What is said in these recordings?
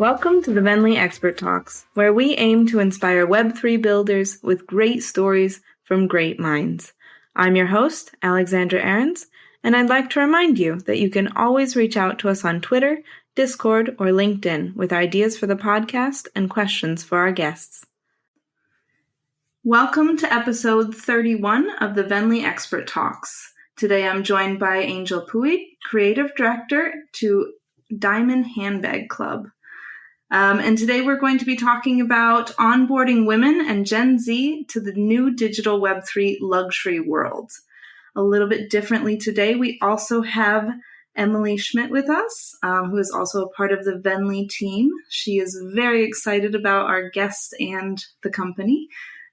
Welcome to the Venly Expert Talks, where we aim to inspire Web3 builders with great stories from great minds. I'm your host, Alexandra Ahrens, and I'd like to remind you that you can always reach out to us on Twitter, Discord, or LinkedIn with ideas for the podcast and questions for our guests. Welcome to episode 31 of the Venly Expert Talks. Today I'm joined by Angel Puig, Creative Director to Diamond Handbag Club. And today we're going to be talking about onboarding women and Gen Z to the new digital Web3 luxury world. A little bit differently today, we also have Emily Schmidt with us, who is also a part of the Venly team. She is very excited about our guest and the company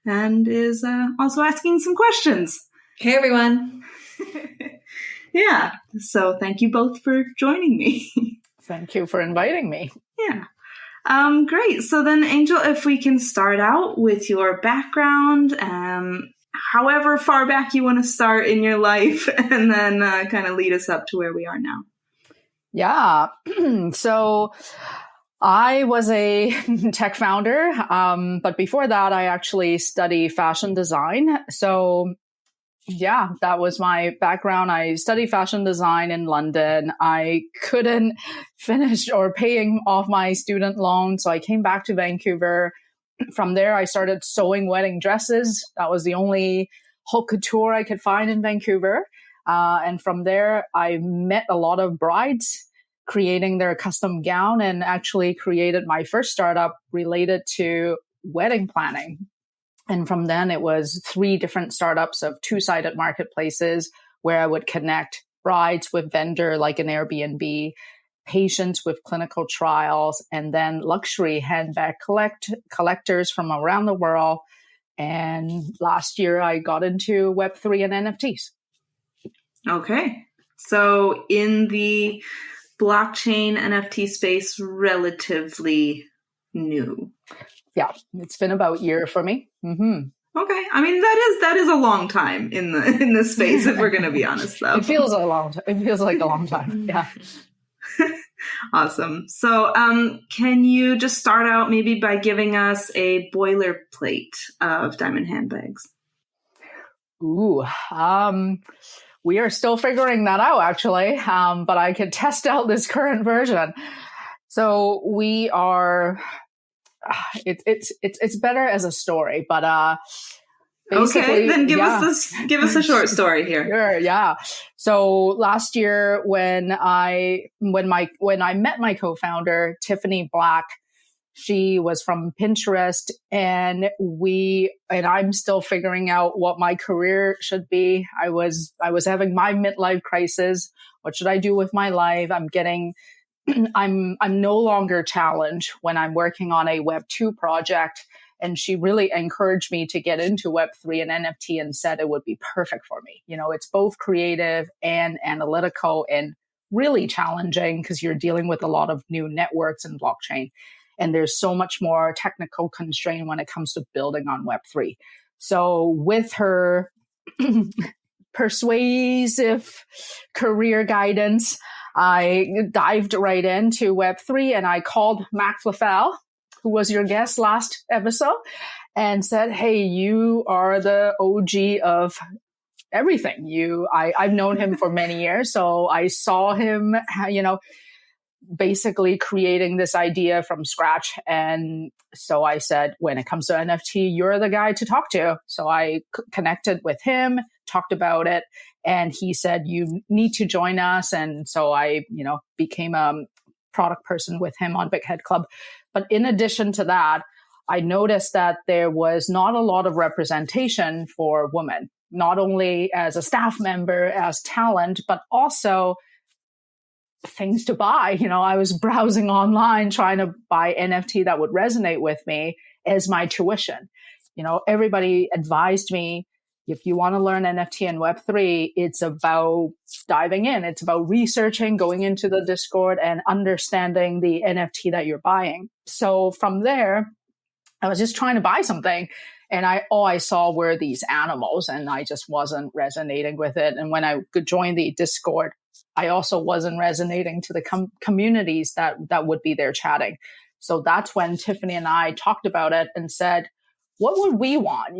and is also asking some questions. Hey, everyone. Yeah, so thank you both for joining me. Thank you for inviting me. Yeah. Great. So then, Angel, if we can start out with your background, however far back you want to start in your life, and then kind of lead us up to where we are now. Yeah. So I was a tech founder, but before that, I actually studied fashion design. So yeah, that was my background. I studied fashion design in London. I couldn't finish or paying off my student loan, so I came back to Vancouver. From there, I started sewing wedding dresses. That was the only haute couture I could find in Vancouver. And from there, I met a lot of brides creating their custom gown and actually created my first startup related to wedding planning. And from then it was 3 different startups of 2-sided marketplaces where I would connect brides with vendor like an Airbnb, patients with clinical trials, and then luxury handbag collectors from around the world. And last year I got into Web3 and NFTs. Okay. So in the blockchain NFT space, relatively new. Yeah, it's been about a year for me. Mm-hmm. Okay, I mean that is a long time in the space. If we're going to be honest, though, it feels like a long time. Yeah. Awesome. So, can you just start out maybe by giving us a boilerplate of diamond handbags? Ooh, we are still figuring that out, actually. But I could test out this current version. So we are. It's better as a story, but okay, then give us a short story here. Sure, yeah. So last year when I met my co-founder Tiffany Black, she was from Pinterest, and I'm still figuring out what my career should be. I was having my midlife crisis. What should I do with my life? I'm no longer challenged when I'm working on a Web2 project. And she really encouraged me to get into Web3 and NFT and said it would be perfect for me. You know, it's both creative and analytical and really challenging because you're dealing with a lot of new networks and blockchain. And there's so much more technical constraint when it comes to building on Web3. So with her persuasive career guidance, I dived right into Web3 and I called Mack Flavelle, who was your guest last episode, and said, hey, you are the OG of everything. I've known him for many years. So I saw him, basically creating this idea from scratch. And so I said, when it comes to NFT, you're the guy to talk to. So I connected with him, talked about it, and he said, you need to join us. And so I, became a product person with him on Big Head Club. But in addition to that, I noticed that there was not a lot of representation for women, not only as a staff member, as talent, but also things to buy. I was browsing online trying to buy NFT that would resonate with me as my tuition. Everybody advised me, if you want to learn NFT and Web3, it's about diving in. It's about researching, going into the Discord and understanding the NFT that you're buying. So from there, I was just trying to buy something. And all I saw were these animals, and I just wasn't resonating with it. And when I could join the Discord, I also wasn't resonating to the communities that would be there chatting. So that's when Tiffany and I talked about it and said, what would we want,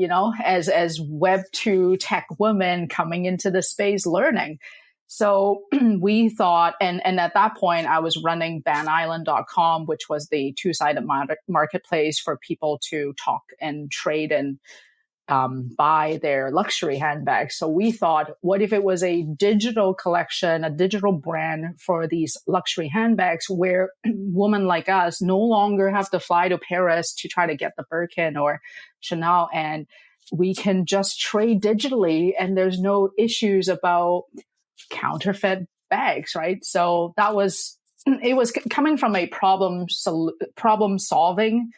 as Web2 tech women coming into the space learning? So we thought, and at that point I was running banisland.com, which was the two-sided marketplace for people to talk and trade and buy their luxury handbags. So we thought, what if it was a digital collection, a digital brand for these luxury handbags where women like us no longer have to fly to Paris to try to get the Birkin or Chanel, and we can just trade digitally and there's no issues about counterfeit bags, right? So it was coming from a problem solving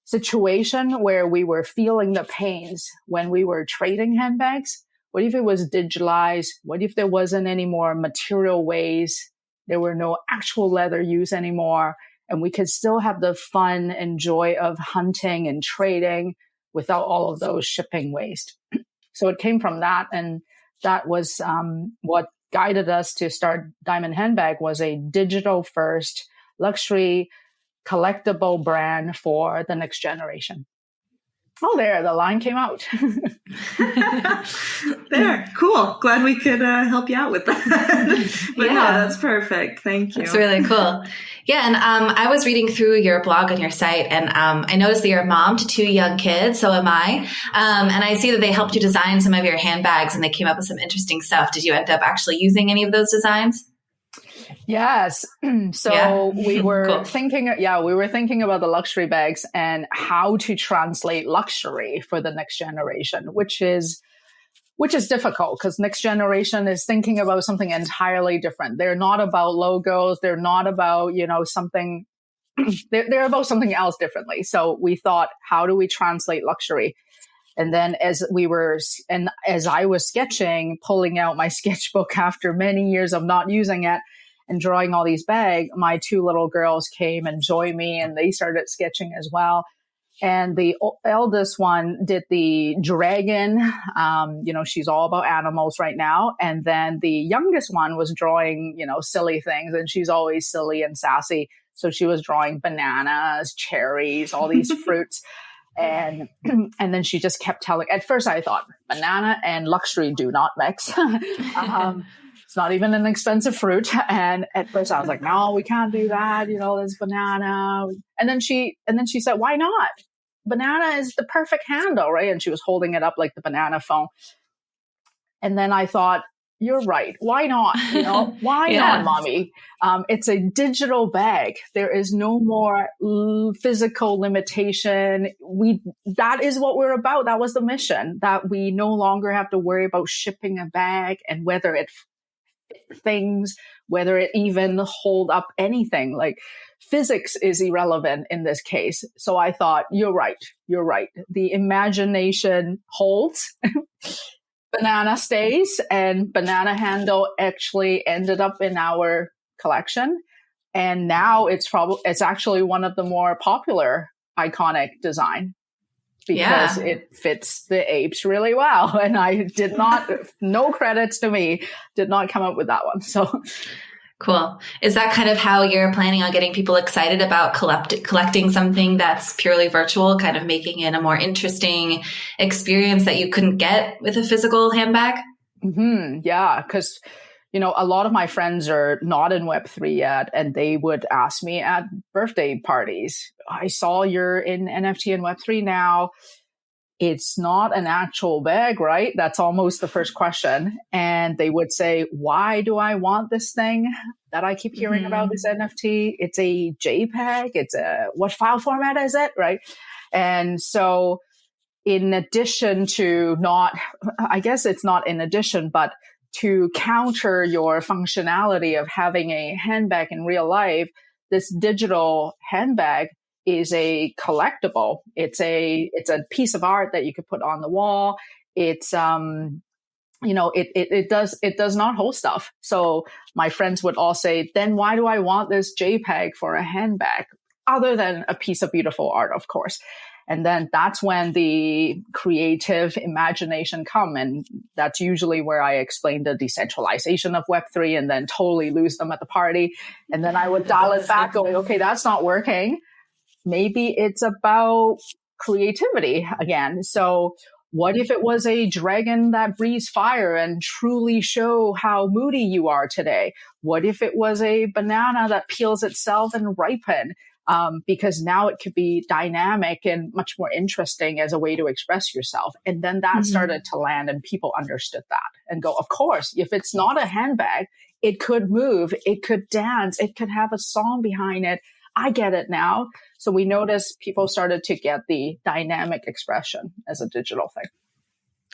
situation where we were feeling the pains when we were trading handbags. What if it was digitalized? What if there wasn't any more material waste? There were no actual leather use anymore, and we could still have the fun and joy of hunting and trading without all of those shipping waste. So it came from that, and that was what guided us to start Diamond Handbag, was a digital first luxury collectible brand for the next generation. Oh, there, the line came out. There, cool. Glad we could help you out with that. But no, that's perfect. Thank you. That's really cool. Yeah, and I was reading through your blog on your site, and I noticed that you're a mom to 2 young kids, so am I. And I see that they helped you design some of your handbags, and they came up with some interesting stuff. Did you end up actually using any of those designs? Yes. So we were Cool. thinking about the luxury bags and how to translate luxury for the next generation, which is difficult because next generation is thinking about something entirely different. They're not about logos. They're not about, something, they're about something else differently. So we thought, how do we translate luxury? And then as I was sketching, pulling out my sketchbook after many years of not using it and drawing all these bags, my 2 little girls came and joined me and they started sketching as well. And the eldest one did the dragon. She's all about animals right now. And then the youngest one was drawing, silly things, and she's always silly and sassy. So she was drawing bananas, cherries, all these fruits. And then she just kept telling, at first I thought banana and luxury do not mix. It's not even an expensive fruit. And at first I was like, no, we can't do that. There's banana. And then she said, why not? Banana is the perfect handle, right? And she was holding it up like the banana phone. And then I thought, you're right. Why not? Why not, mommy? It's a digital bag. There is no more physical limitation. That is what we're about. That was the mission, that we no longer have to worry about shipping a bag and whether it things, whether it even hold up anything. Like physics is irrelevant in this case. So I thought, you're right. The imagination holds. Banana stays, and banana handle actually ended up in our collection. And now it's actually one of the more popular iconic design because it fits the apes really well. And I did not, no credits to me, did not come up with that one. So cool. Is that kind of how you're planning on getting people excited about collecting something that's purely virtual, kind of making it a more interesting experience that you couldn't get with a physical handbag? Mm-hmm. Yeah, because a lot of my friends are not in Web3 yet, and they would ask me at birthday parties, I saw you're in NFT and Web3 now. It's not an actual bag, right? That's almost the first question. And they would say, why do I want this thing that I keep hearing about, this NFT? It's a JPEG. What file format is it? Right. And so in addition to but to counter your functionality of having a handbag in real life, this digital handbag is a collectible. It's a piece of art that you could put on the wall. It's it does not hold stuff. So my friends would all say, then why do I want this JPEG for a handbag other than a piece of beautiful art, of course? And then that's when the creative imagination come. And that's usually where I explain the decentralization of Web3 and then totally lose them at the party. And then I would dial it back going, okay, that's not working. maybe it's about creativity again. So what if it was a dragon that breathes fire and truly show how moody you are today? What if it was a banana that peels itself and ripen? Because now it could be dynamic and much more interesting as a way to express yourself. And then that started to land and people understood that and go, of course, if it's not a handbag, it could move, it could dance, it could have a song behind it. I get it now. So we noticed people started to get the dynamic expression as a digital thing.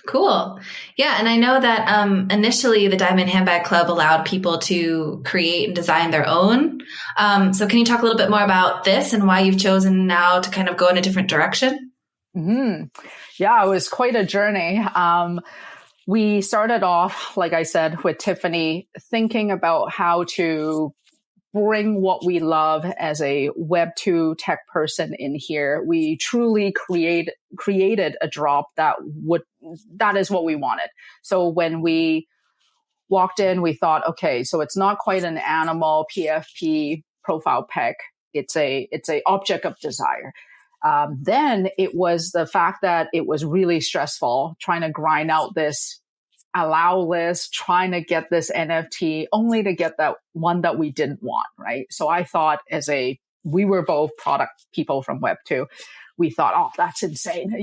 Cool. Yeah. And I know that initially the Diamond Handbag Club allowed people to create and design their own. So can you talk a little bit more about this and why you've chosen now to kind of go in a different direction? Mm-hmm. Yeah, it was quite a journey. We started off, like I said, with Tiffany, thinking about how to bring what we love as a Web2 tech person in here. We truly created a drop that is what we wanted. So when we walked in, we thought, okay, so it's not quite an animal PFP profile pic. It's a object of desire. Then it was the fact that it was really stressful trying to grind out this allow list, trying to get this NFT only to get that one that we didn't want, right? So I thought we were both product people from Web2. We thought, oh, that's insane.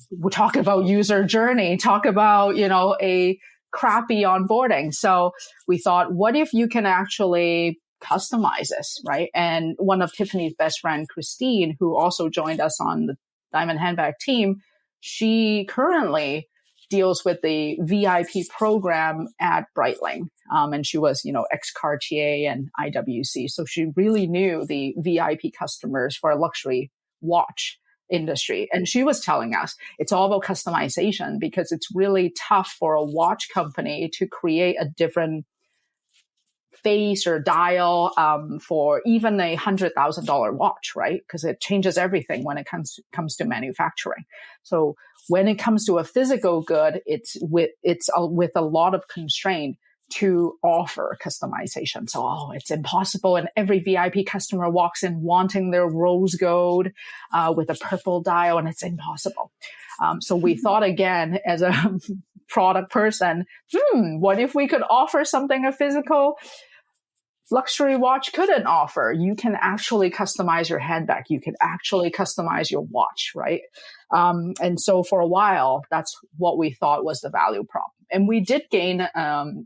We're talking about user journey, talk about, a crappy onboarding. So we thought, what if you can actually customize this, right? And one of Tiffany's best friend, Christine, who also joined us on the Diamond Handbag team, she currently deals with the VIP program at Breitling. And she was, ex-Cartier and IWC. So she really knew the VIP customers for a luxury watch industry. And she was telling us it's all about customization because it's really tough for a watch company to create a different face or dial for even a $100,000 watch, right? Because it changes everything when it comes to manufacturing. So when it comes to a physical good, it's with a lot of constraint to offer customization. So, it's impossible. And every VIP customer walks in wanting their rose gold with a purple dial, and it's impossible. So we thought again, as a product person, what if we could offer something a physical luxury watch couldn't offer? You can actually customize your handbag. You can actually customize your watch, right? And so for a while, that's what we thought was the value prop. And we did gain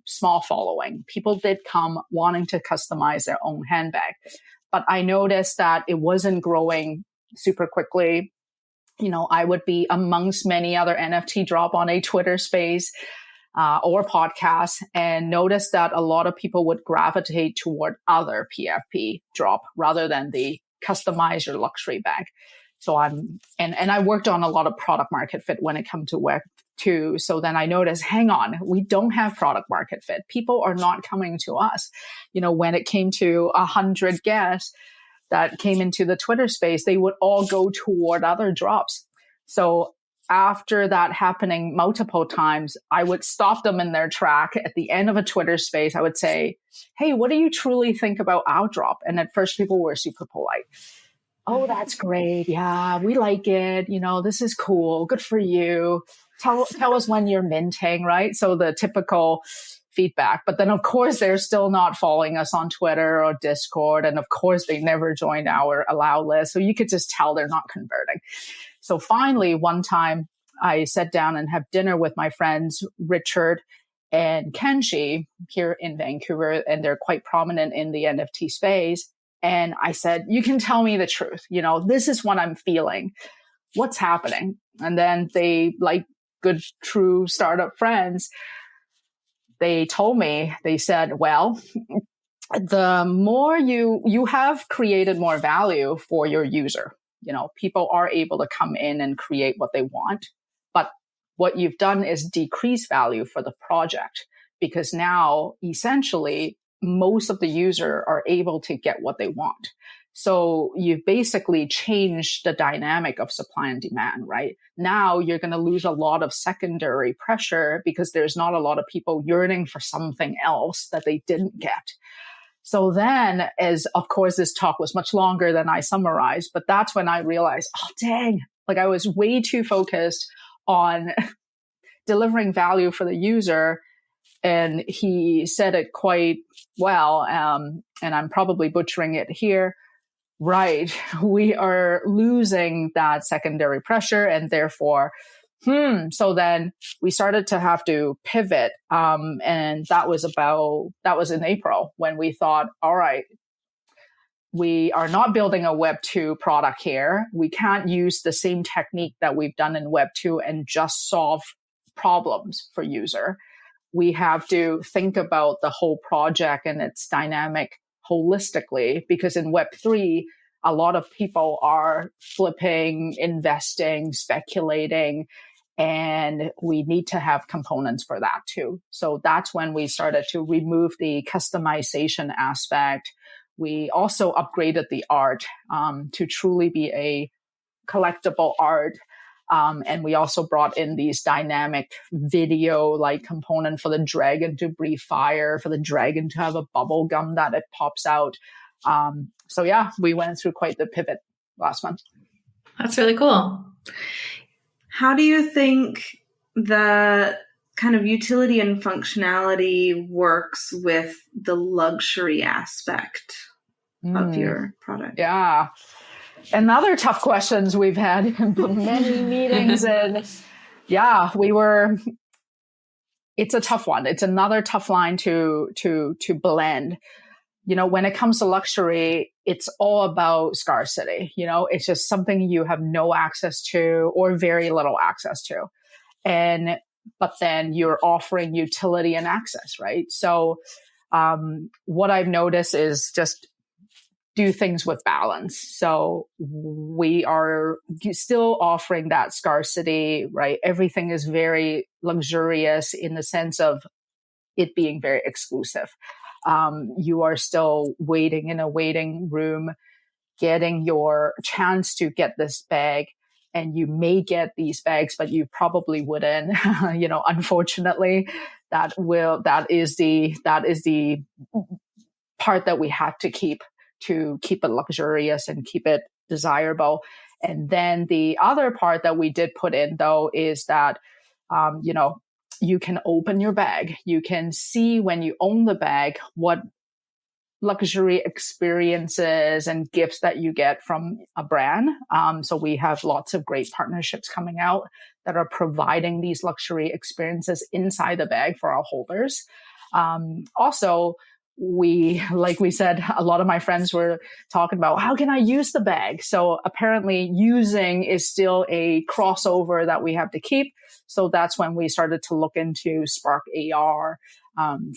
small following. People did come wanting to customize their own handbag. But I noticed that it wasn't growing super quickly. I would be amongst many other NFT drop on a Twitter space or podcast and noticed that a lot of people would gravitate toward other PFP drop rather than the customize your luxury bag. So I worked on a lot of product market fit when it comes to Web2. So then I noticed, hang on, we don't have product market fit. People are not coming to us. When it came to 100 guests that came into the Twitter space, they would all go toward other drops. So after that happening multiple times, I would stop them in their track at the end of a Twitter space. I would say, hey, what do you truly think about our drop? And at first people were super polite. Oh, that's great. Yeah, we like it. This is cool. Good for you. Tell us when you're minting, right? So the typical feedback. But then, of course, they're still not following us on Twitter or Discord. And of course, they never joined our allow list. So you could just tell they're not converting. So finally, one time I sat down and had dinner with my friends, Richard and Kenshi here in Vancouver, and they're quite prominent in the NFT space. And I said, you can tell me the truth. This is what I'm feeling. What's happening? And then they, like good, true startup friends, they told me, they said, well, the more you have created more value for your user. People are able to come in and create what they want. But what you've done is decrease value for the project because now essentially most of the user are able to get what they want. So you've basically changed the dynamic of supply and demand, right? Now you're going to lose a lot of secondary pressure because there's not a lot of people yearning for something else that they didn't get. So then, as of course, this talk was much longer than I summarized, but that's when I realized, oh, dang, like I was way too focused on delivering value for the user. And he said it quite well, and I'm probably butchering it here. Right. We are losing that secondary pressure, and therefore, so then we started to have to pivot. And that was in April when we thought, all right, we are not building a Web 2 product here. We can't use the same technique that we've done in Web 2 and just solve problems for user. We have to think about the whole project and its dynamic holistically, because in Web3, a lot of people are flipping, investing, speculating, and we need to have components for that too. So that's when we started to remove the customization aspect. We also upgraded the art to truly be a collectible art. And we also brought in these dynamic video like component for the dragon to breathe fire, for the dragon to have a bubble gum that it pops out. So yeah, we went through quite the pivot last month. That's really cool. How do you think the kind of utility and functionality works with the luxury aspect of your product? Yeah. Another tough questions we've had in many meetings, and yeah, it's a tough one. It's another tough line to blend. You know, when it comes to luxury, it's all about scarcity. You know, it's just something you have no access to or very little access to. But then you're offering utility and access, right? So, what I've noticed is just do things with balance. So we are still offering that scarcity, right? Everything is very luxurious in the sense of it being very exclusive. You are still waiting in a waiting room, getting your chance to get this bag. And you may get these bags, but you probably wouldn't, unfortunately, that is the part that we have to keep it luxurious and keep it desirable. And then the other part that we did put in though is that, you can open your bag. You can see when you own the bag, what luxury experiences and gifts that you get from a brand. So we have lots of great partnerships coming out that are providing these luxury experiences inside the bag for our holders. Also, like we said, a lot of my friends were talking about how can I use the bag? So apparently using is still a crossover that we have to keep. So that's when we started to look into Spark AR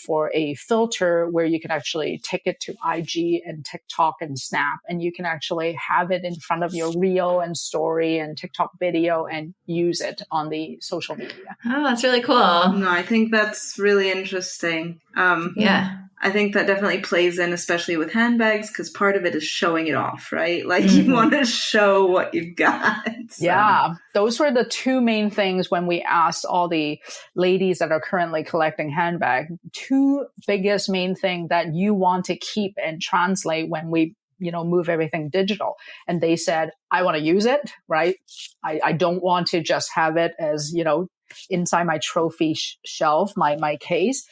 for a filter where you can actually take it to IG and TikTok and Snap, and you can actually have it in front of your reel and story and TikTok video and use it on the social media. Oh, that's really cool. No, I think that's really interesting. Yeah. I think that definitely plays in, especially with handbags, because part of it is showing it off, right? Like you want to show what you've got. So. Yeah, those were the two main things when we asked all the ladies that are currently collecting handbag. Two biggest main thing that you want to keep and translate when we, move everything digital. And they said, I want to use it, right? I don't want to just have it as, inside my trophy shelf, my case.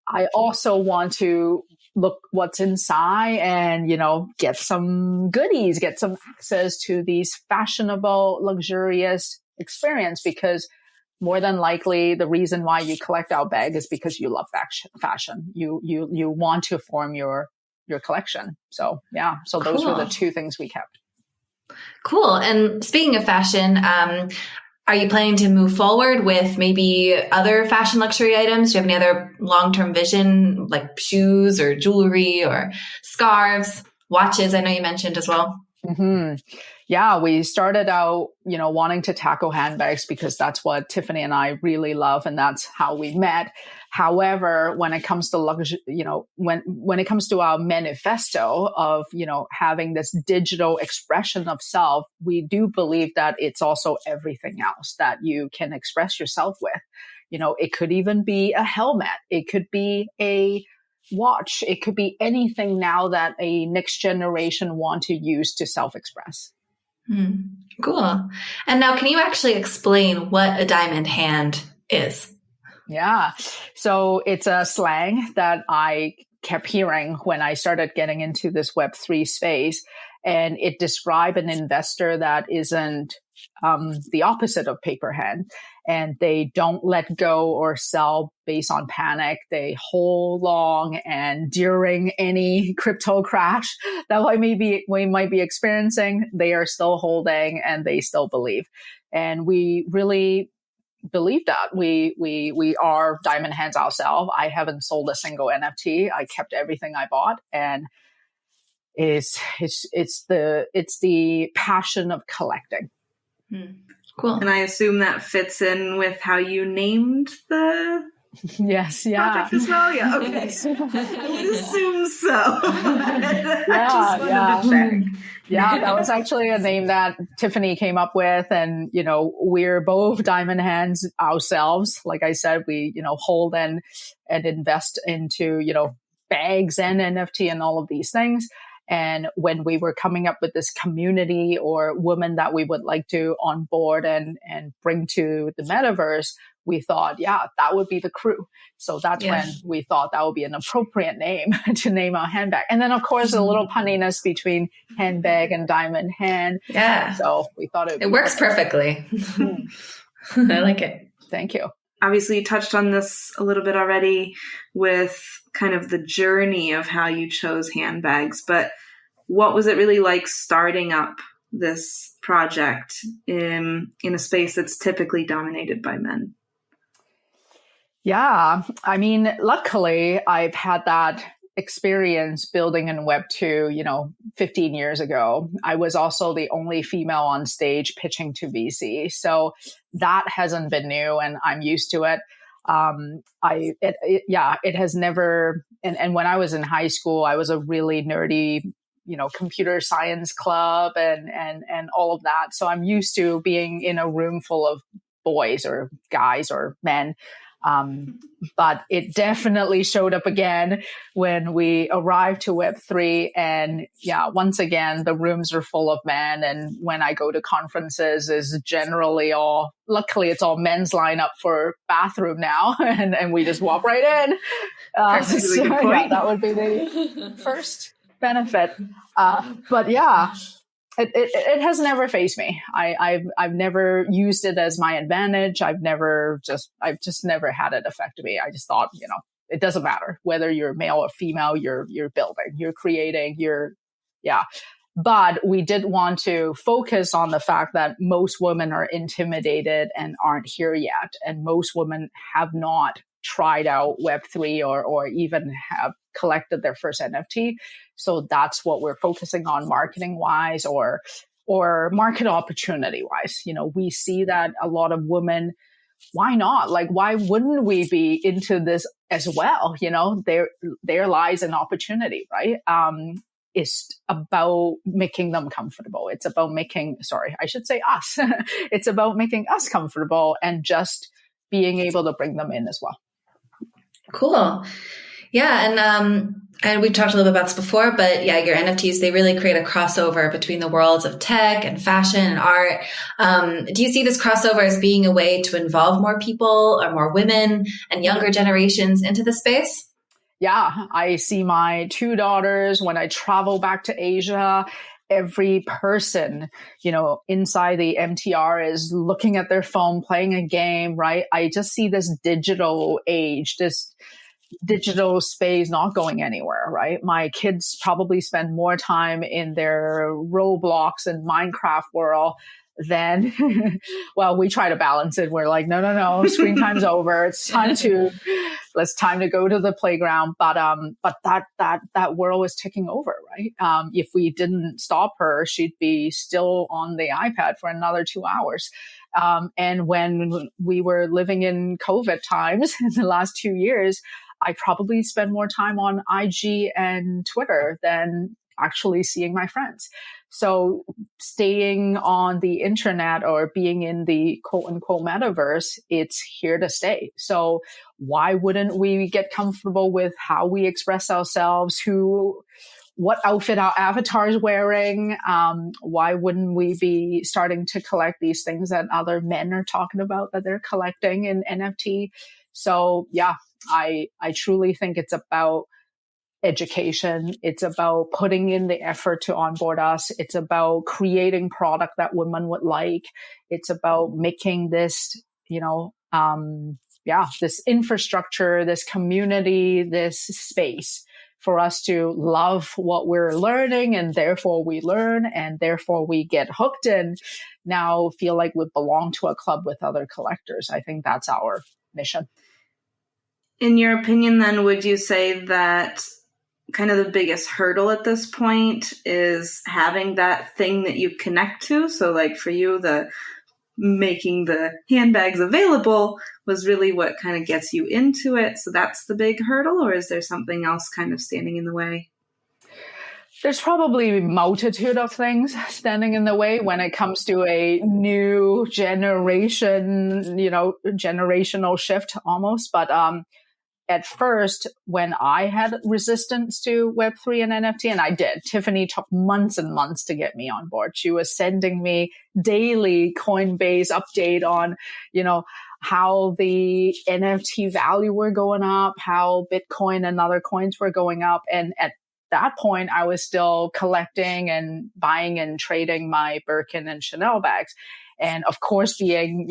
I also want to look what's inside and, get some goodies, get some access to these fashionable, luxurious experience, because more than likely the reason why you collect our bag is because you love fashion. You want to form your collection. So, yeah. So those were the two things we kept. Cool. And speaking of fashion, are you planning to move forward with maybe other fashion luxury items? Do you have any other long-term vision, like shoes or jewelry or scarves, watches? I know you mentioned as well. Mm-hmm. Yeah, we started out, wanting to tackle handbags because that's what Tiffany and I really love, and that's how we met. However, when it comes to luxury, when it comes to our manifesto of, having this digital expression of self, we do believe that it's also everything else that you can express yourself with. It could even be a helmet. It could be a watch. It could be anything now that a next generation want to use to self-express. Cool. And now can you actually explain what a diamond hand is? Yeah. So it's a slang that I kept hearing when I started getting into this Web3 space. And it described an investor that isn't the opposite of paper hand. And they don't let go or sell based on panic. They hold long, and during any crypto crash that we might be experiencing, they are still holding and they still believe. And we really believe that we are diamond hands ourselves. I haven't sold a single NFT. I kept everything I bought, and it's the passion of collecting. Cool. And I assume that fits in with how you named the Yes, yeah. project as well. Yeah, okay. Yes. I would assume so. Yeah, that was actually a name that Tiffany came up with. And, we're both diamond hands ourselves. Like I said, we, hold and invest into, bags and NFT and all of these things. And when we were coming up with this community or women that we would like to onboard and bring to the metaverse, we thought, that would be the crew. So that's when we thought that would be an appropriate name to name our handbag. And then, of course, a little punniness between handbag and diamond hand. Yeah. So we thought it works perfectly. I like it. Thank you. Obviously, you touched on this a little bit already with kind of the journey of how you chose handbags, but what was it really like starting up this project in a space that's typically dominated by men? Yeah, I mean, luckily, I've had that experience building in Web2, 15 years ago. I was also the only female on stage pitching to VC. So that hasn't been new, and I'm used to it. It has never, and when I was in high school, I was a really nerdy, computer science club and all of that. So I'm used to being in a room full of boys or guys or men. But it definitely showed up again when we arrived to Web3. And once again, the rooms are full of men. And when I go to conferences, is generally luckily it's all men's line up for bathroom now. and we just walk right in. That's a really good point. That would be the first benefit. But it has never fazed me. I've never used it as my advantage. I've just never had it affect me. I just thought, it doesn't matter whether you're male or female, you're building, you're creating, But we did want to focus on the fact that most women are intimidated and aren't here yet. And most women have not tried out Web3 or even have collected their first NFT. So that's what we're focusing on marketing wise or market opportunity wise. We see that a lot of women, why not? Like, why wouldn't we be into this as well? There lies an opportunity, right? It's about making them comfortable. It's about us. It's about making us comfortable and just being able to bring them in as well. Cool. Yeah. And we talked a little bit about this before, but your NFTs, they really create a crossover between the worlds of tech and fashion and art. Do you see this crossover as being a way to involve more people or more women and younger generations into the space? Yeah, I see my 2 daughters when I travel back to Asia. Every person, inside the MTR is looking at their phone, playing a game, right? I just see this digital age, this digital space not going anywhere, right? My kids probably spend more time in their Roblox and Minecraft world than, we try to balance it. We're like, no, screen time's over. It's time to go to the playground. But that world is taking over, right? If we didn't stop her, she'd be still on the iPad for another 2 hours. And when we were living in COVID times in the last 2 years, I probably spend more time on IG and Twitter than actually seeing my friends. So staying on the internet or being in the quote unquote metaverse, it's here to stay. So why wouldn't we get comfortable with how we express ourselves, what outfit our avatar is wearing? Why wouldn't we be starting to collect these things that other men are talking about that they're collecting in NFT? So yeah, I truly think it's about education. It's about putting in the effort to onboard us. It's about creating product that women would like. It's about making this, this infrastructure, this community, this space for us to love what we're learning, and therefore we learn, and therefore we get hooked and now feel like we belong to a club with other collectors. I think that's our mission. In your opinion, then, would you say that kind of the biggest hurdle at this point is having that thing that you connect to? So like for you, the making the handbags available was really what kind of gets you into it. So that's the big hurdle, or is there something else kind of standing in the way? There's probably a multitude of things standing in the way when it comes to a new generation, generational shift almost. But at first, when I had resistance to Web3 and NFT, and I did, Tiffany took months and months to get me on board. She was sending me daily Coinbase update on, how the NFT value were going up, how Bitcoin and other coins were going up. And at that point, I was still collecting and buying and trading my Birkin and Chanel bags. And of course, being,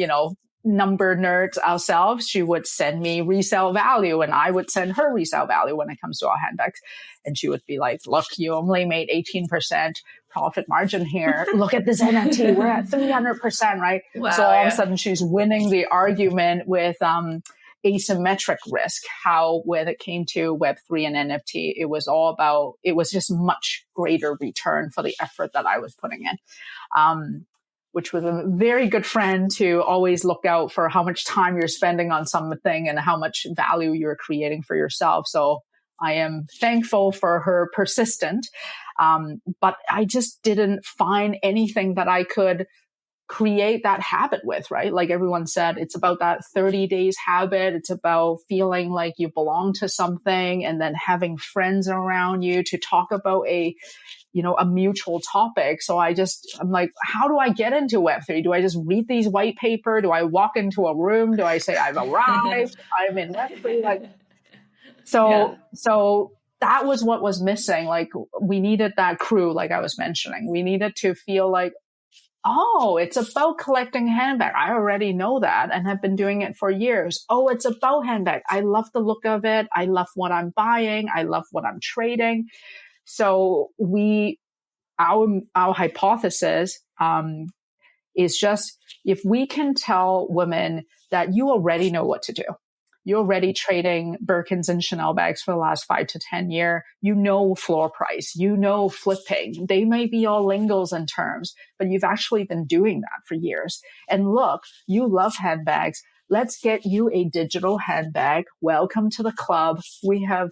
number nerds ourselves, she would send me resale value and I would send her resale value when it comes to our handbags. And she would be like, look, you only made 18% profit margin here. Look at this NFT. We're at 300%, right? Wow, so all of a sudden she's winning the argument with asymmetric risk. How when it came to Web3 and NFT, it was just much greater return for the effort that I was putting in. Which was a very good friend to always look out for how much time you're spending on something and how much value you're creating for yourself. So I am thankful for her persistence. But I just didn't find anything that I could create that habit with, right? Like everyone said, it's about that 30 days habit. It's about feeling like you belong to something and then having friends around you to talk about a mutual topic. So I'm like, how do I get into Web3? Do I just read these white paper? Do I walk into a room? Do I say I've arrived? I'm in Web3? So that was what was missing. Like we needed that crew, like I was mentioning. We needed to feel like, oh, it's about collecting handbag. I already know that and have been doing it for years. Oh, it's about handbag. I love the look of it. I love what I'm buying. I love what I'm trading. So our hypothesis is just if we can tell women that you already know what to do. You're already trading Birkins and Chanel bags for the last 5 to 10 years. Floor price, flipping. They may be all lingos and terms, but you've actually been doing that for years. And look, you love handbags. Let's get you a digital handbag. Welcome to the club. We have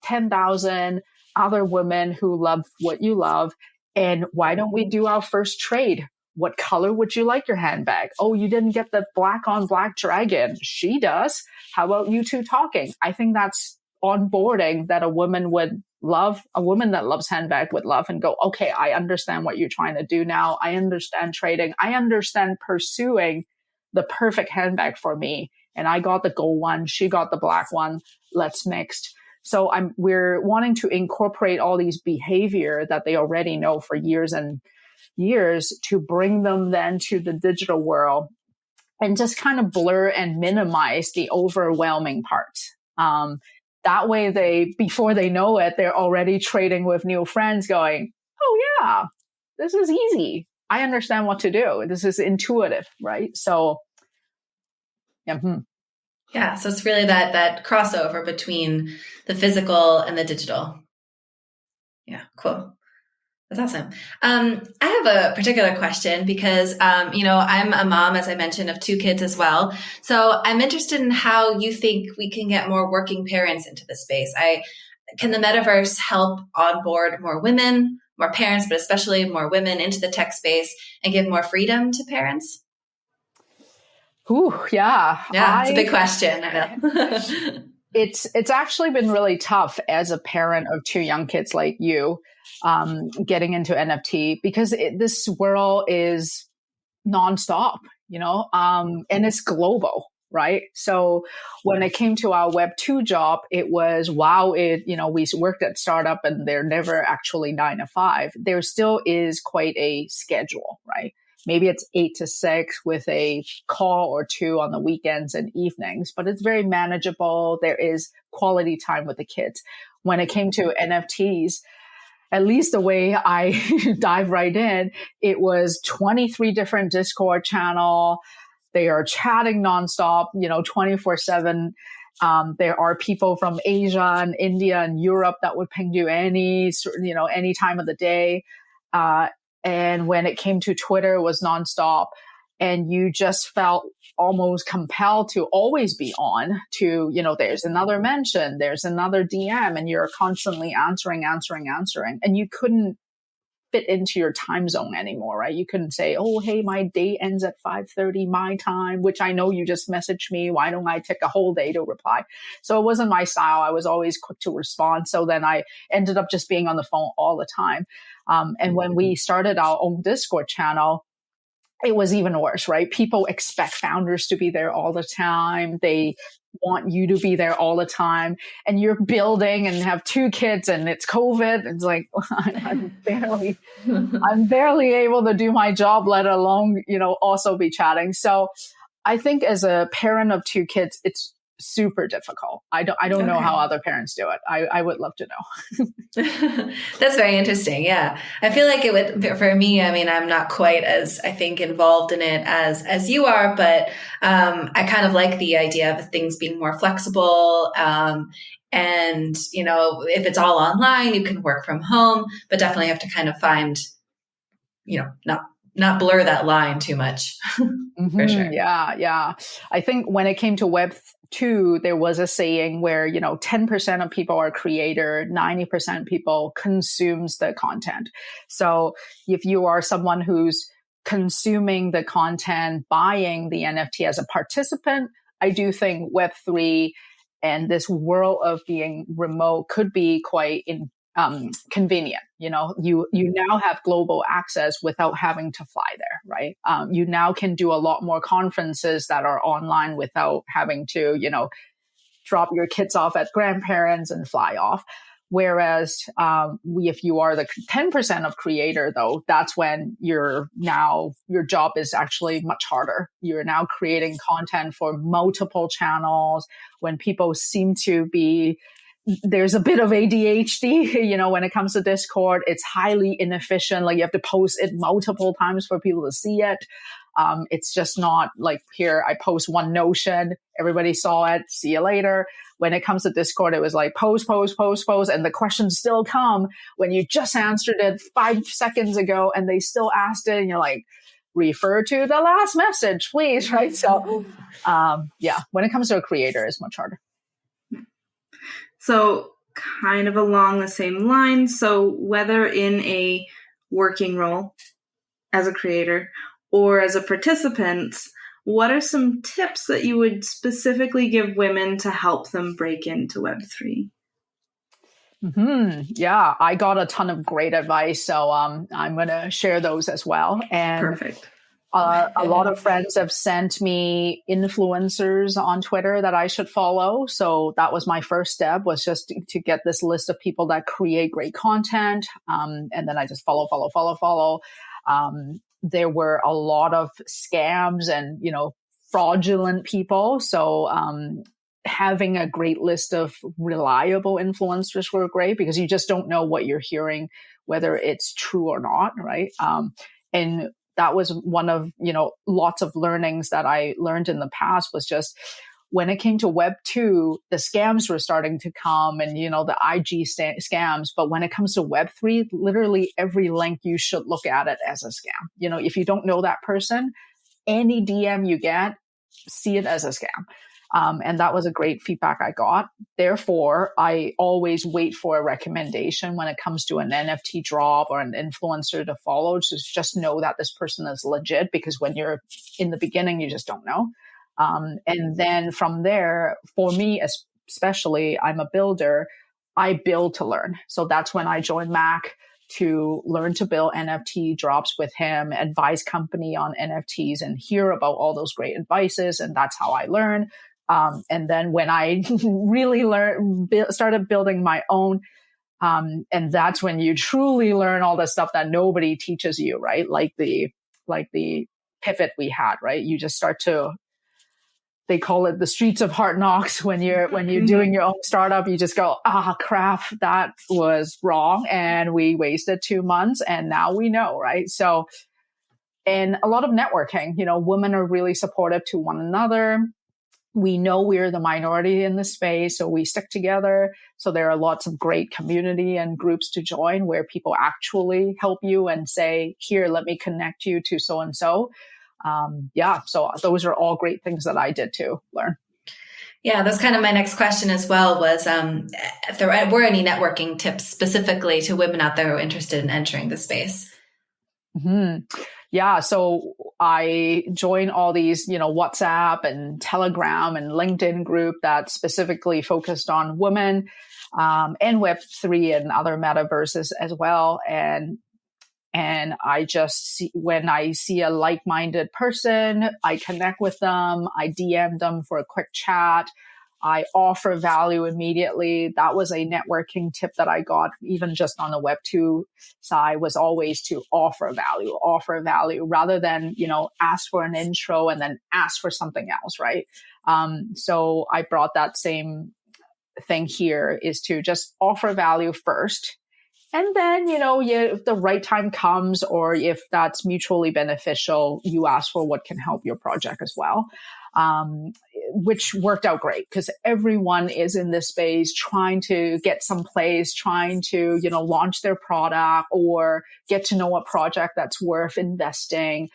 10,000 other women who love what you love. And why don't we do our first trade? What color would you like your handbag? Oh, you didn't get the black on black dragon. She does. How about you two talking? I think that's onboarding that a woman would love. A woman that loves handbag would love and go, okay, I understand what you're trying to do now. I understand trading. I understand pursuing the perfect handbag for me. And I got the gold one. She got the black one. Let's mix. So we're wanting to incorporate all these behavior that they already know for years and years to bring them then to the digital world and just kind of blur and minimize the overwhelming parts. That way before they know it, they're already trading with new friends going, oh yeah, this is easy. I understand what to do. This is intuitive, right? So, yeah. Yeah. So it's really that crossover between the physical and the digital. Yeah. Cool. That's awesome. I have a particular question because, I'm a mom, as I mentioned, of 2 kids as well. So I'm interested in how you think we can get more working parents into the space. can the metaverse help onboard more women, more parents, but especially more women into the tech space and give more freedom to parents? Ooh, yeah. Yeah, it's a big question. I know. It's actually been really tough as a parent of two young kids like you, getting into NFT, because this world is nonstop, and it's global, right? So when it came to our Web2 job, it was, wow, we worked at startup and they're never actually 9 to 5. There still is quite a schedule, right? Maybe it's 8 to 6 with a call or two on the weekends and evenings, but it's very manageable. There is quality time with the kids. When it came to NFTs, at least the way I dive right in, it was 23 different Discord channel. They are chatting nonstop, 24/7. There are people from Asia and India and Europe that would ping you any time of the day. And when it came to Twitter, it was nonstop. And you just felt almost compelled to always be on to, there's another mention, there's another DM, and you're constantly answering. And you couldn't fit into your time zone anymore, right? You couldn't say, oh, hey, my day ends at 5:30 my time, which I know you just messaged me. Why don't I take a whole day to reply? So it wasn't my style. I was always quick to respond. So then I ended up just being on the phone all the time. And when we started our own Discord channel, it was even worse, right? People expect founders to be there all the time. They want you to be there all the time, and you're building and have two kids and it's COVID. It's like, I'm barely able to do my job, let alone, also be chatting. So I think as a parent of two kids, it's super difficult. I don't know how other parents do it. I would love to know. That's very interesting. Yeah. I feel like it would, for me, I mean, I'm not quite as, I think, involved in it as you are, but I kind of like the idea of things being more flexible. And, if it's all online, you can work from home, but definitely have to kind of find, not blur that line too much. For sure. Yeah. I think when it came to Web2, there was a saying where, 10% of people are creator, 90% of people consumes the content. So if you are someone who's consuming the content, buying the NFT as a participant, I do think Web3 and this world of being remote could be quite convenient. You now have global access without having to fly there, right? You now can do a lot more conferences that are online without having to, drop your kids off at grandparents and fly off. Whereas if you are the 10% of creator, though, that's when your job is actually much harder. You're now creating content for multiple channels when people seem to be, there's a bit of ADHD, when it comes to Discord. It's highly inefficient. Like you have to post it multiple times for people to see it. It's just not like here, I post one notion, everybody saw it, see you later. When it comes to Discord, it was like post, and the questions still come when you just answered it 5 seconds ago and they still asked it, and you're like, refer to the last message, please, right? So, when it comes to a creator, it's much harder. So kind of along the same lines, so whether in a working role as a creator or as a participant, what are some tips that you would specifically give women to help them break into Web3? Yeah, I got a ton of great advice, so I'm going to share those as well. And perfect. A lot of friends have sent me influencers on Twitter that I should follow. So that was my first step, was just to get this list of people that create great content. And then I just follow. There were a lot of scams and, fraudulent people. So having a great list of reliable influencers were great, because you just don't know what you're hearing, whether it's true or not, right? And that was one of, lots of learnings that I learned in the past, was just when it came to Web2, the scams were starting to come and, the IG scams. But when it comes to Web3, literally every link, you should look at it as a scam. If you don't know that person, any DM you get, see it as a scam. And that was a great feedback I got. Therefore, I always wait for a recommendation when it comes to an NFT drop or an influencer to follow. Just know that this person is legit, because when you're in the beginning, you just don't know. And then from there, for me, especially, I'm a builder. I build to learn. So that's when I joined Mack to learn to build NFT drops with him, advise company on NFTs and hear about all those great advices. And that's how I learn. And then when I really started building my own, and that's when you truly learn all the stuff that nobody teaches you, right? Like the pivot we had, right? You just start to, they call it the streets of hard knocks. When you're doing your own startup, you just go, crap, that was wrong. And we wasted 2 months and now we know, right? So, and a lot of networking, women are really supportive to one another. We know we're the minority in this space, so we stick together. So there are lots of great community and groups to join where people actually help you and say, here, let me connect you to so-and-so. So those are all great things that I did to learn. Yeah, that's kind of my next question as well, was if there were any networking tips specifically to women out there who are interested in entering the space. Mm-hmm. Yeah, so I joined all these, WhatsApp and Telegram and LinkedIn group that specifically focused on women and Web3 and other metaverses as well. And I just see, when I see a like-minded person, I connect with them, I DM them for a quick chat, I offer value immediately. That was a networking tip that I got, even just on the Web2 side, was always to offer value rather than, ask for an intro and then ask for something else, right? So I brought that same thing here, is to just offer value first. And then, if the right time comes or if that's mutually beneficial, you ask for what can help your project as well, which worked out great because everyone is in this space trying to get someplace, trying to, launch their product or get to know a project that's worth investing.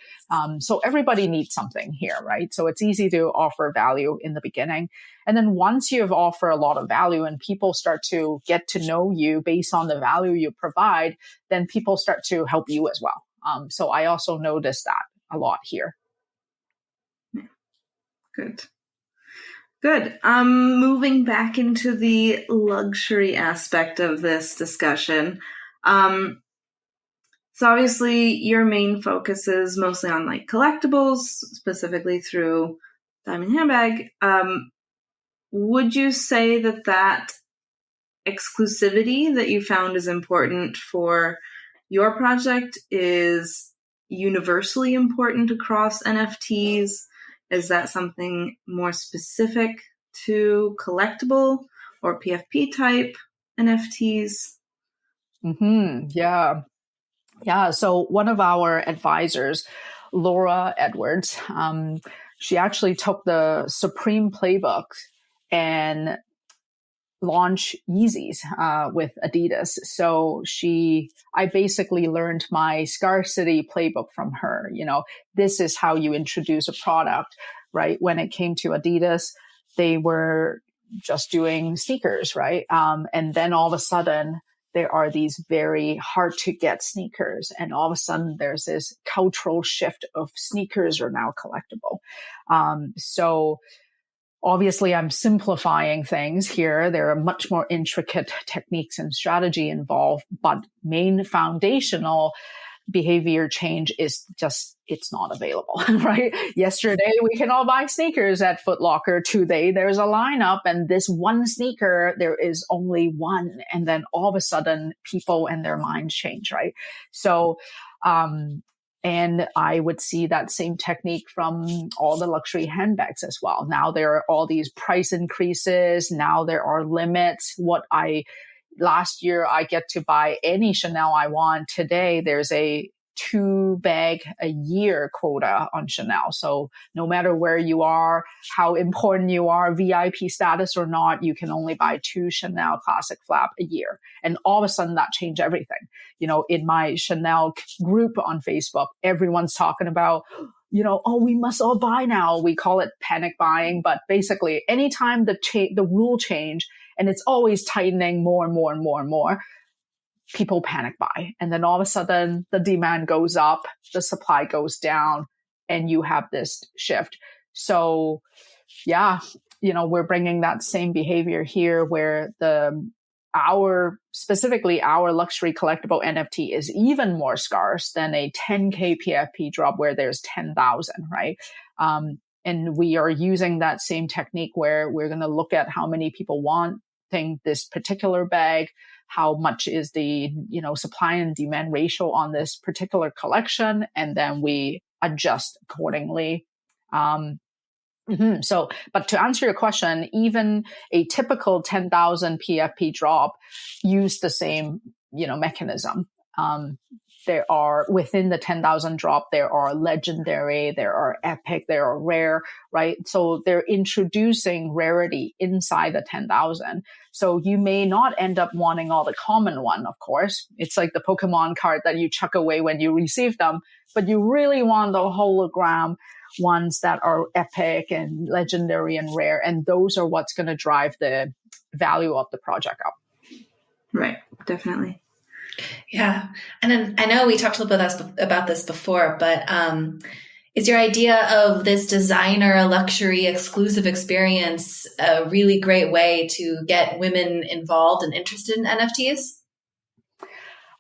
So everybody needs something here, right? So it's easy to offer value in the beginning. And then once you've offered a lot of value and people start to get to know you based on the value you provide, then people start to help you as well. So I also noticed that a lot here. Good. Moving back into the luxury aspect of this discussion. So obviously your main focus is mostly on like collectibles, specifically through Diamond Handbag. Would you say that exclusivity that you found is important for your project is universally important across NFTs? Is that something more specific to collectible or PFP type NFTs? Mm-hmm. Yeah. So one of our advisors, Laura Edwards, she actually took the Supreme playbook and launched Yeezys with Adidas. So I basically learned my scarcity playbook from her. This is how you introduce a product, right? When it came to Adidas, they were just doing sneakers, right? And then all of a sudden, there are these very hard to get sneakers. And all of a sudden there's this cultural shift of sneakers are now collectible. So obviously I'm simplifying things here. There are much more intricate techniques and strategy involved, but main foundational behavior change is just, it's not available, right? Yesterday, we can all buy sneakers at Foot Locker. Today, there's a lineup and this one sneaker, there is only one. And then all of a sudden, people and their minds change, right? So, and I would see that same technique from all the luxury handbags as well. Now there are all these price increases. Now there are limits. Last year, I get to buy any Chanel I want. Today, there's a 2 bag a year quota on Chanel. So no matter where you are, how important you are, VIP status or not, you can only buy 2 Chanel Classic Flap a year. And all of a sudden that changed everything. In my Chanel group on Facebook, everyone's talking about, oh, we must all buy now. We call it panic buying, but basically anytime the rule change and it's always tightening more and more and more and more, people panic buy. And then all of a sudden the demand goes up, the supply goes down, and you have this shift. So yeah, we're bringing that same behavior here where specifically our luxury collectible NFT is even more scarce than a 10K PFP drop where there's 10,000, right? And we are using that same technique where we're going to look at how many people wanting this particular bag, how much is the, supply and demand ratio on this particular collection, and then we adjust accordingly. So, but to answer your question, even a typical 10,000 PFP drop use the same, mechanism. There are within the 10,000 drop, there are legendary, there are epic, there are rare, right? So they're introducing rarity inside the 10,000. So you may not end up wanting all the common one, of course. It's like the Pokemon card that you chuck away when you receive them, but you really want the hologram ones that are epic and legendary and rare. And those are what's going to drive the value of the project up. Right. Definitely. Yeah. And then I know we talked a little bit about this before, but is your idea of this designer luxury exclusive experience a really great way to get women involved and interested in NFTs?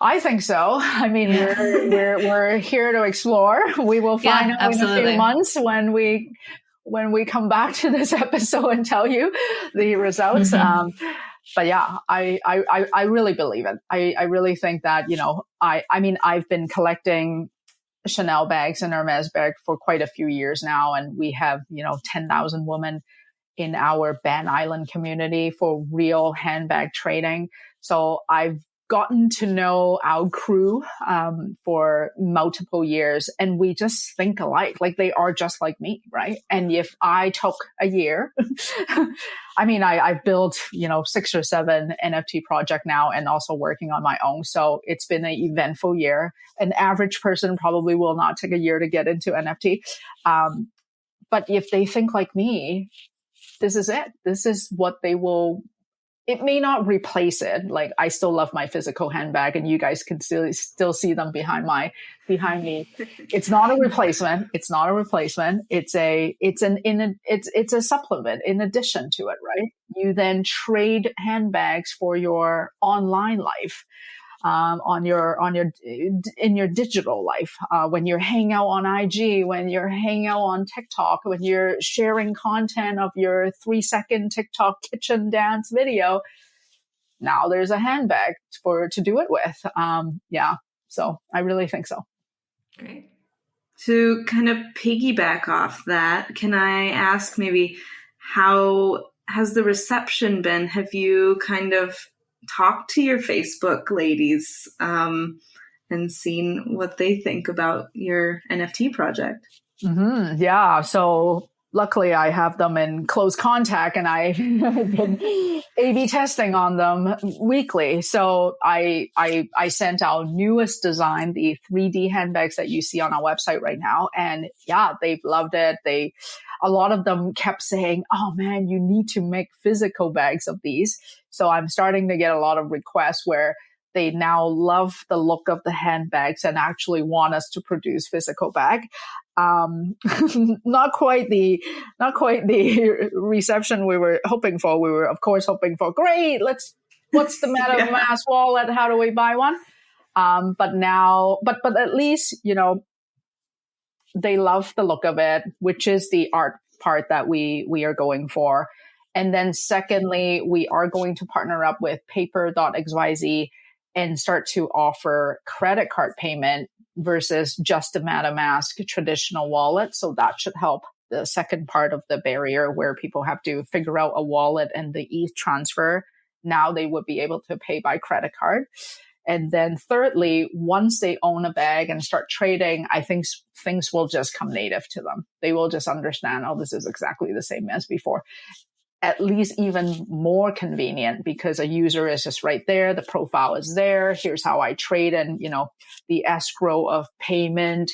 I think so. I mean, we're here to explore. We will find out in a few months when we come back to this episode and tell you the results. Mm-hmm. But yeah, I really believe it. I really think that, I mean, I've been collecting Chanel bags and Hermes bags for quite a few years now. And we have, 10,000 women in our Ban Island community for real handbag trading. So I've gotten to know our crew for multiple years, and we just think alike. Like they are just like me, right? And if I took a year, I mean, I've built 6 or 7 NFT project now, and also working on my own. So it's been an eventful year. An average person probably will not take a year to get into NFT, but if they think like me, this is it. This is what they will. It may not replace it. Like I still love my physical handbag, and you guys can still see them behind me. It's not a replacement. It's not a replacement. It's a supplement in addition to it, right? You then trade handbags for your online life, in your digital life, when you're hanging out on IG, when you're hanging out on TikTok, when you're sharing content of your 3-second TikTok kitchen dance video. Now there's a handbag to do it with. Yeah. So I really think so. Great. To kind of piggyback off that, can I ask maybe how has the reception been? Have you kind of talk to your Facebook ladies and seen what they think about your NFT project? Mm-hmm. Yeah. So luckily I have them in close contact, and I've been A/B testing on them weekly. So I sent our newest design, the 3D handbags that you see on our website right now. And yeah, they've loved it. A lot of them kept saying, oh man, you need to make physical bags of these. So I'm starting to get a lot of requests where they now love the look of the handbags and actually want us to produce physical bag. Not quite the reception we were hoping for. We were of course hoping for, great, what's the MetaMask wallet? How do we buy one? But at least, they love the look of it, which is the art part that we are going for. And then secondly, we are going to partner up with paper.xyz and start to offer credit card payment versus just a MetaMask traditional wallet. So that should help the second part of the barrier where people have to figure out a wallet and the ETH transfer. Now they would be able to pay by credit card. And then thirdly, once they own a bag and start trading, I think things will just come native to them. They will just understand, oh, this is exactly the same as before. At least even more convenient because a user is just right there. The profile is there. Here's how I trade, and, the escrow of payment,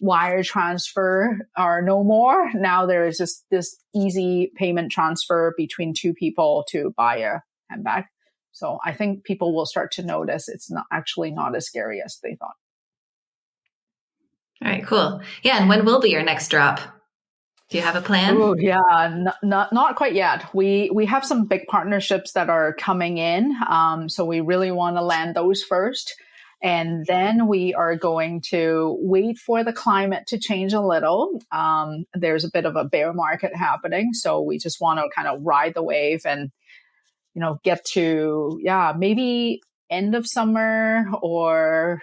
wire transfer are no more. Now there is just this easy payment transfer between two people to buy a handbag. So I think people will start to notice it's not as scary as they thought. All right, cool. Yeah. And when will be your next drop? Do you have a plan? Oh, yeah, not quite yet. We have some big partnerships that are coming in. So we really want to land those first. And then we are going to wait for the climate to change a little. There's a bit of a bear market happening. So we just want to kind of ride the wave and, get to, maybe end of summer or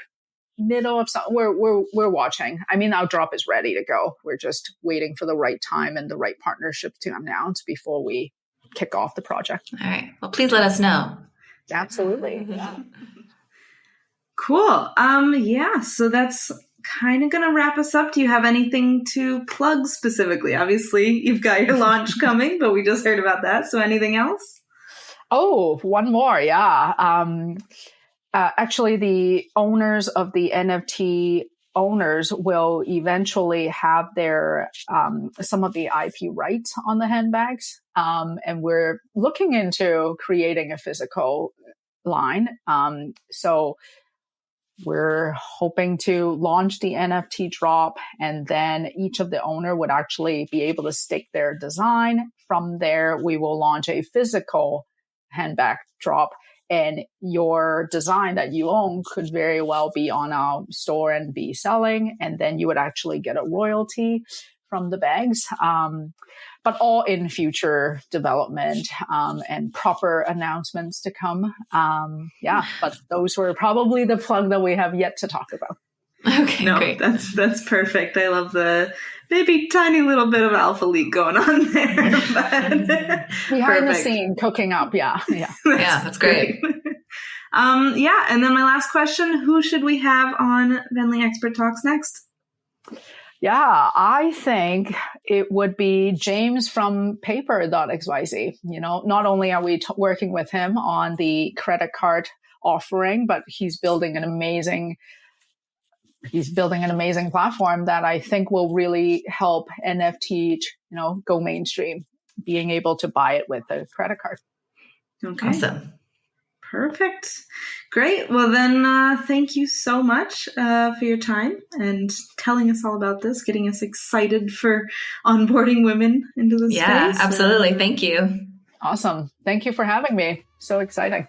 middle of summer. We're watching. I mean, our drop is ready to go. We're just waiting for the right time and the right partnership to announce before we kick off the project. All right. Well, please let us know. Absolutely. Yeah. Cool. So that's kind of going to wrap us up. Do you have anything to plug specifically? Obviously, you've got your launch coming, but we just heard about that. So anything else? Oh, one more. Yeah. Actually, the owners of the NFT owners will eventually have their some of the IP rights on the handbags. And we're looking into creating a physical line. So we're hoping to launch the NFT drop, and then each of the owner would actually be able to stake their design. From there, we will launch a physical handbag drop, and your design that you own could very well be on our store and be selling. And then you would actually get a royalty from the bags. But all in future development and proper announcements to come. But those were probably the plug that we have yet to talk about. Okay, no, great. That's perfect. I love the maybe tiny little bit of alpha leak going on there. Behind the scene, cooking up. Yeah. That's great. And then my last question, who should we have on Venly Expert Talks next? Yeah, I think it would be James from paper.xyz. Not only are we working with him on the credit card offering, but he's building an amazing platform that I think will really help NFT, go mainstream, being able to buy it with a credit card. Okay. Awesome. Perfect. Great. Well, then, thank you so much for your time and telling us all about this, getting us excited for onboarding women into the space. Yeah, absolutely. Thank you. Awesome. Thank you for having me. So exciting.